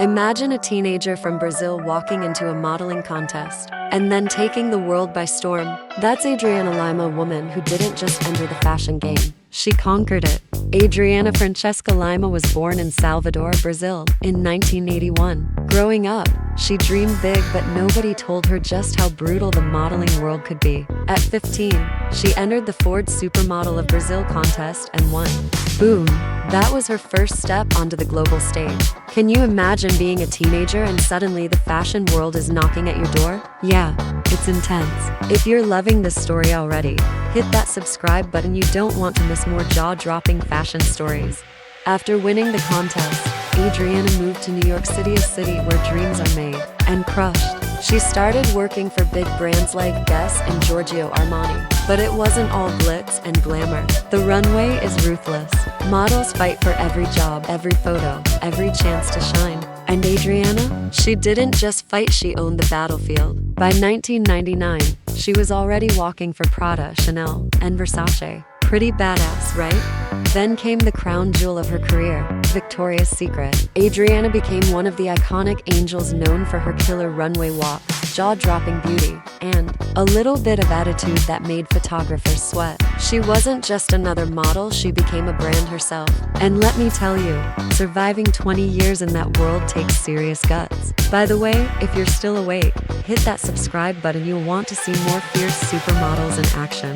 Imagine a teenager from Brazil walking into a modeling contest and then taking the world by storm. That's Adriana Lima, a woman who didn't just enter the fashion game, she conquered it. Adriana Francesca Lima was born in Salvador, Brazil, in 1981. Growing up, she dreamed big, but nobody told her just how brutal the modeling world could be. At 15, she entered the Ford Supermodel of Brazil contest and won. Boom! That was her first step onto the global stage. Can you imagine being a teenager and suddenly the fashion world is knocking at your door? Yeah, it's intense. If you're loving this story already, hit that subscribe button. You don't want to miss more jaw-dropping fashion stories. After winning the contest, Adriana moved to New York City, a city where dreams are made and crushed. She started working for big brands like Guess and Giorgio Armani. But it wasn't all glitz and glamour. The runway is ruthless. Models fight for every job, every photo, every chance to shine. And Adriana? She didn't just fight, she owned the battlefield. By 1999, she was already walking for Prada, Chanel, and Versace. Pretty badass, right? Then came the crown jewel of her career, Victoria's Secret. Adriana became one of the iconic angels, known for her killer runway walk, jaw-dropping beauty, and a little bit of attitude that made photographers sweat. She wasn't just another model, she became a brand herself. And let me tell you, surviving 20 years in that world takes serious guts. By the way, if you're still awake, hit that subscribe button. You'll want to see more fierce supermodels in action.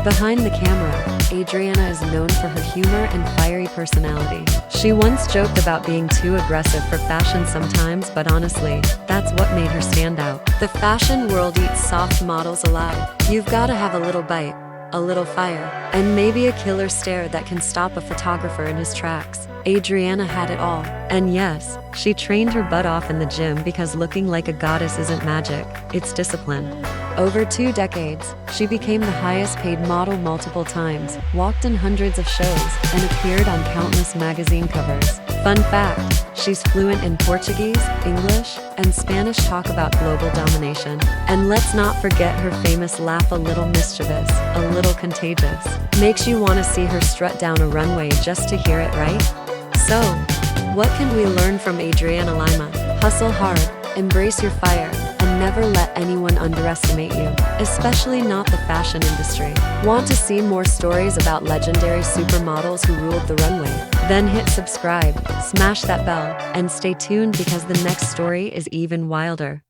Behind the camera, Adriana is known for her humor and fiery personality. She once joked about being too aggressive for fashion sometimes, but honestly, that's what made her stand out. The fashion world eats soft models alive. You've got to have a little bite, a little fire, and maybe a killer stare that can stop a photographer in his tracks. Adriana had it all. And yes, she trained her butt off in the gym, because looking like a goddess isn't magic, it's discipline. Over 2 decades, she became the highest paid model multiple times, walked in hundreds of shows, and appeared on countless magazine covers. Fun fact, she's fluent in Portuguese, English, and Spanish. Talk about global domination. And let's not forget her famous laugh, a little mischievous, a little contagious. Makes you want to see her strut down a runway just to hear it, right? So, what can we learn from Adriana Lima? Hustle hard, embrace your fire, and never let anyone underestimate you, especially not the fashion industry. Want to see more stories about legendary supermodels who ruled the runway? Then hit subscribe, smash that bell, and stay tuned, because the next story is even wilder.